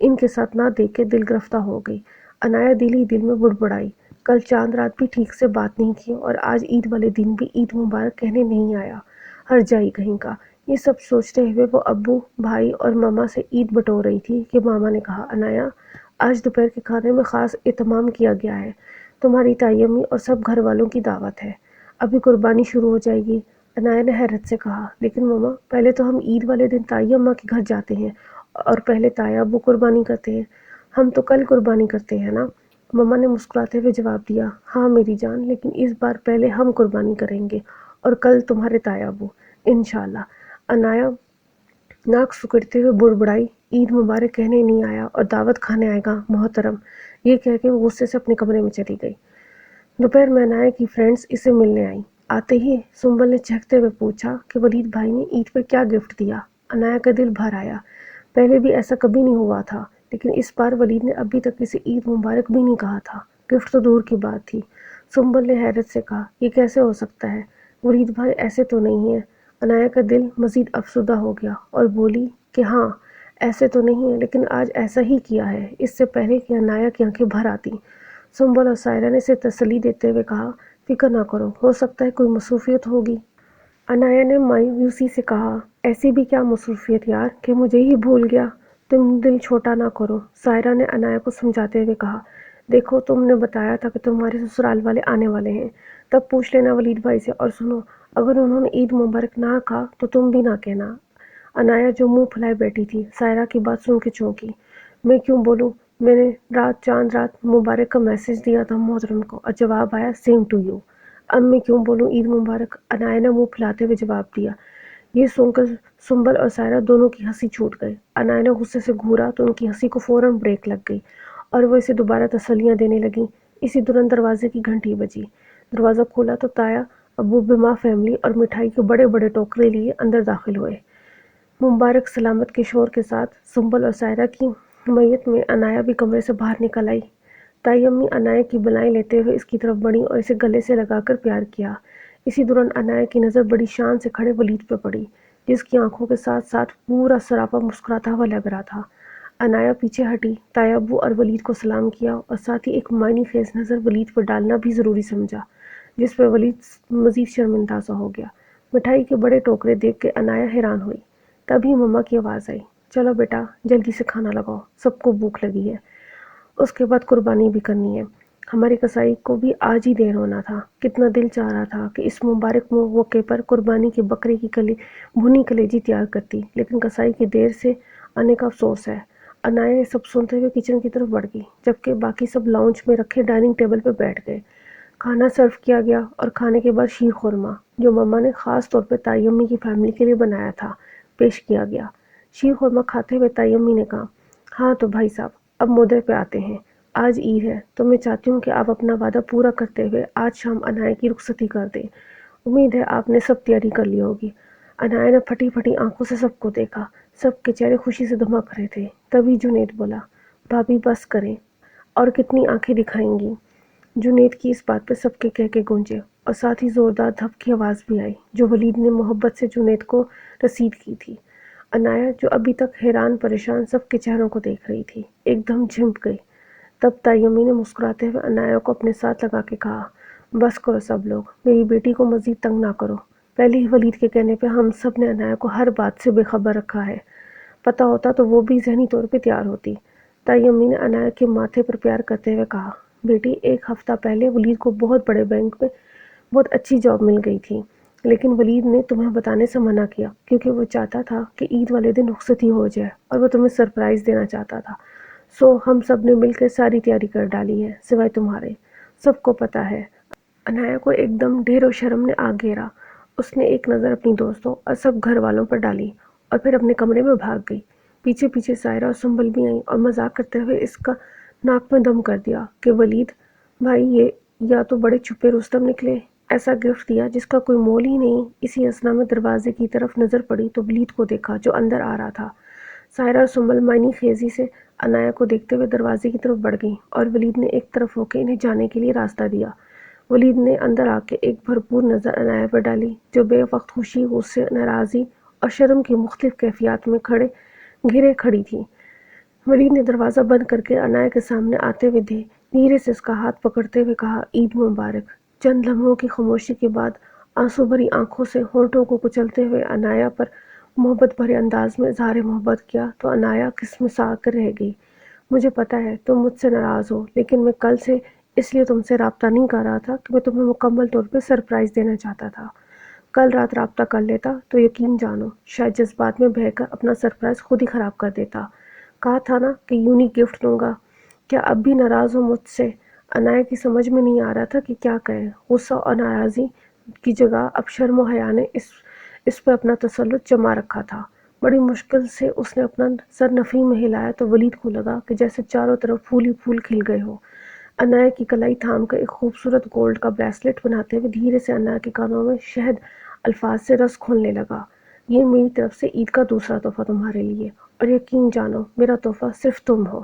ان کے ساتھ نہ دیکھ کے دل گرفتہ ہو گئی۔ عنایا دل ہی دل میں بڑبڑائی، کل چاند رات بھی ٹھیک سے بات نہیں کی اور آج عید والے دن بھی عید مبارک کہنے نہیں آیا، ہر جائی کہیں کا۔ یہ سب سوچتے ہوئے وہ ابو، بھائی اور ماما سے عید بٹور رہی تھی کہ ماما نے کہا، عنایا آج دوپہر کے کھانے میں خاص اہتمام کیا گیا ہے، تمہاری تائی امی اور سب گھر والوں کی دعوت ہے، ابھی قربانی شروع ہو جائے گی۔ عنایا نے حیرت سے کہا، لیکن ماما پہلے تو ہم عید والے دن تائی اماں کے گھر جاتے ہیں اور پہلے تایا ابو قربانی کرتے ہیں، ہم تو کل قربانی کرتے ہیں نا۔ ماما نے مسکراتے ہوئے جواب دیا، ہاں میری جان، لیکن اس بار پہلے ہم قربانی کریں گے اور کل تمہارے تایا ابو، انشاءاللہ۔ عنایا ناک سکڑتے ہوئے بڑبڑائی، عید مبارک کہنے نہیں آیا اور دعوت کھانے آئے گا محترم، یہ کہہ کے وہ غصے سے اپنے کمرے میں چلی گئی۔ دوپہر میں عنایا کی فرینڈز اسے ملنے آئیں۔ آتے ہی سنبل نے چہکتے ہوئے پوچھا کہ ولید بھائی نے عید پر کیا گفٹ دیا۔ عنایا کا دل بھر آیا، پہلے بھی ایسا کبھی نہیں ہوا تھا، لیکن اس بار ولید نے ابھی تک اسے عید مبارک بھی نہیں کہا تھا، گفٹ تو دور کی بات تھی۔ سنبل نے حیرت سے کہا، یہ کیسے ہو سکتا ہے، ولید بھائی ایسے تو نہیں ہیں۔ عنایا کا دل مزید افسردہ ہو گیا اور بولی کہ ہاں ایسے تو نہیں ہے، لیکن آج ایسا ہی کیا ہے، اس سے پہلے کہ عنایا کی آنکھیں بھر آتی۔ سنبل اور سائرہ نے اسے تسلی دیتے ہوئے کہا، فکر نہ کرو، ہو سکتا ہے کوئی مصروفیت ہوگی۔ عنایا نے مایوسی سے کہا، ایسی بھی کیا مصروفیت یار کہ مجھے ہی بھول گیا، تم دل چھوٹا نہ کرو۔ سائرہ نے عنایا کو سمجھاتے ہوئے کہا، دیکھو تم نے بتایا تھا کہ تمہارے سسرال والے آنے والے ہیں، تب پوچھ لینا ولید بھائی سے، اور سنو اگر انہوں نے عید مبارک نہ کہا تو تم بھی نہ کہنا۔ عنایا جو منہ پھلائے بیٹھی تھی، سائرہ کی بات سن کے چونکی۔ میں کیوں بولوں، میں نے چاند رات مبارک کا میسج دیا تھا محترم کو اور جواب آیا سیم ٹو یو۔ اب میں کیوں بولوں عید مبارک، عنایا نے منہ پھلاتے ہوئے جواب دیا۔ یہ سن کر سنبل اور سائرہ دونوں کی ہنسی چھوٹ گئی۔ عنایا نے غصے سے گھورا تو ان کی ہنسی کو فوراً بریک لگ گئی اور وہ اسے دوبارہ تسلیاں دینے لگیں۔ اسی دوران دروازے کی گھنٹی بجی، دروازہ کھولا تو تایا ابو، بیما فیملی اور مٹھائی کے بڑے بڑے ٹوکرے لیے اندر داخل ہوئے۔ مبارک سلامت کے شور کے ساتھ سنبل اور سائرہ کی میت میں عنایا بھی کمرے سے باہر نکل آئی۔ تائی امی عنایا کی بلائیں لیتے ہوئے اس کی طرف بڑھیں اور اسے گلے سے لگا کر پیار کیا۔ اسی دوران عنایا کی نظر بڑی شان سے کھڑے ولید پہ پڑی، جس کی آنکھوں کے ساتھ ساتھ پورا سراپا مسکراتا ہوا لگ رہا تھا۔ عنایا پیچھے ہٹی، تایا ابو اور ولید کو سلام کیا اور ساتھ ہی ایک معنی خیز نظر ولید پر ڈالنا بھی ضروری سمجھا، جس پہ ولید مزید شرمندہ سا ہو گیا۔ مٹھائی کے بڑے ٹوکرے دیکھ کے عنایا حیران ہوئی۔ تبھی مما کی آواز آئی، چلو بیٹا جلدی سے کھانا لگاؤ، سب کو بھوک لگی ہے، اس کے بعد قربانی بھی کرنی ہے۔ ہماری کسائی کو بھی آج ہی دیر ہونا تھا، کتنا دل چاہ رہا تھا کہ اس مبارک موقع پر قربانی کے بکرے کی بھنی کلیجی تیار کرتی، لیکن کسائی کی دیر سے آنے کا افسوس ہے۔ عنایا یہ سب سنتے ہوئے کچن کی طرف بڑھ گئی، جبکہ باقی سب لاؤنج میں رکھے ڈائننگ ٹیبل پہ بیٹھ گئے۔ کھانا سرو کیا گیا اور کھانے کے بعد شیر خورما، جو مما نے خاص طور پہ تائی امی کی فیملی کے لیے بنایا تھا، پیش کیا گیا۔ شیر خورما کھاتے ہوئے تائی امی نے کہا، ہاں تو بھائی صاحب اب مدعے پہ آتے ہیں، آج عید ہے تو میں چاہتی ہوں کہ آپ اپنا وعدہ پورا کرتے ہوئے آج شام عنایا کی رخصتی کر دیں، امید ہے آپ نے سب تیاری کر لی ہوگی۔ عنایا نے پھٹی پھٹی آنکھوں سے سب کو دیکھا، سب کے چہرے خوشی سے دمک رہے تھے۔ تبھی جنید بولا، بھابھی بس کریں، اور کتنی آنکھیں دکھائیں گی۔ جنید کی اس بات پہ سب کے کہہ کے گونجے اور ساتھ ہی زوردار دھپ کی آواز بھی آئی، جو ولید نے محبت سے جنید کو رسید کی تھی۔ عنایا جو ابھی تک حیران پریشان سب کے چہروں کو دیکھ رہی تھی، ایک دم جھنپ گئی۔ تب تائی امی نے مسکراتے ہوئے عنایا کو اپنے ساتھ لگا کے کہا، بس کرو سب لوگ، میری بیٹی کو مزید تنگ نہ کرو۔ پہلے ہی ولید کے کہنے پہ ہم سب نے عنایا کو ہر بات سے بے خبر رکھا ہے، پتہ ہوتا تو وہ بھی ذہنی طور پہ تیار ہوتی۔ تائی امی نے عنایا کے ماتھے پر پیار کرتے ہوئے کہا، بیٹی ایک ہفتہ پہلے ولید کو بہت بڑے بینک میں بہت اچھی جاب مل گئی تھی، لیکن ولید نے تمہیں بتانے سے منع کیا کیونکہ وہ چاہتا تھا کہ عید والے دن رخصتی ہو جائے اور وہ تمہیں سرپرائز دینا چاہتا تھا۔ سو ہم سب نے مل کے ساری تیاری کر ڈالی ہے سوائے تمہارے، سب کو پتہ ہے۔ عنایا کو ایک دم ڈھیر و شرم نے آ گھیرا، اس نے ایک نظر اپنی دوستوں اور سب گھر والوں پر ڈالی اور پھر اپنے کمرے میں بھاگ گئی۔ پیچھے پیچھے سائرہ اور سنبل بھی آئیں اور مذاق کرتے ہوئے اس کا ناک میں دم کر دیا کہ ولید بھائی یہ یا تو بڑے چھپے رستم نکلے، ایسا گفٹ دیا جس کا کوئی مول ہی نہیں۔ اسی اثنا میں دروازے کی طرف نظر پڑی تو ولید کو دیکھا جو اندر آ رہا تھا۔ سائرہ اور سنبل معنی خیزی سے عنایا کو دیکھتے ہوئے دروازے کی طرف بڑھ گئیں اور ولید نے ایک طرف ہو کے انہیں جانے کے لیے راستہ دیا۔ ولید نے اندر آ کے ایک بھرپور نظر عنایا پر ڈالی، جو بے وقت خوشی، غصے، ناراضی اور شرم کی مختلف کیفیات میں گھرے کھڑی تھی۔ ولید نے دروازہ بند کر کے انایا کے سامنے آتے ہوئے دھیرے سے اس کا ہاتھ پکڑتے ہوئے کہا، عید مبارک۔ چند لمحوں کی خاموشی کے بعد آنسو بھری آنکھوں سے ہونٹوں کو کچلتے ہوئے انایا پر محبت بھرے انداز میں اظہار محبت کیا تو انایا کسمسا کر رہ گئی۔ مجھے پتا ہے تم مجھ سے ناراض ہو، لیکن میں کل سے اس لیے تم سے رابطہ نہیں کر رہا تھا کہ میں تمہیں مکمل طور پہ سرپرائز دینا چاہتا تھا۔ کل رات رابطہ کر لیتا تو یقین جانو شاید جذبات میں بہہ کر اپنا سرپرائز خود ہی خراب کر دیتا۔ کہا تھا نا کہ یونیک گفٹ دوں گا۔ کیا اب بھی ناراض ہو مجھ سے؟ انایا کی سمجھ میں نہیں آ رہا تھا کہ کیا کہے۔ غصہ اور ناراضی کی جگہ اب شرم و حیا نے اس پہ اپنا تسلط جما رکھا تھا۔ بڑی مشکل سے اس نے اپنا سر نفی میں ہلایا تو ولید کو لگا کہ جیسے چاروں طرف پھول ہی پھول کھل گئے ہو۔ انایا کی کلائی تھام کر ایک خوبصورت گولڈ کا بریسلٹ بناتے ہوئے دھیرے سے انایا کے کانوں میں شہد الفاظ سے رس کھولنے لگا، یہ میری طرف سے عید کا دوسرا تحفہ تمہارے لیے، اور یقین جانو میرا تحفہ صرف تم ہو۔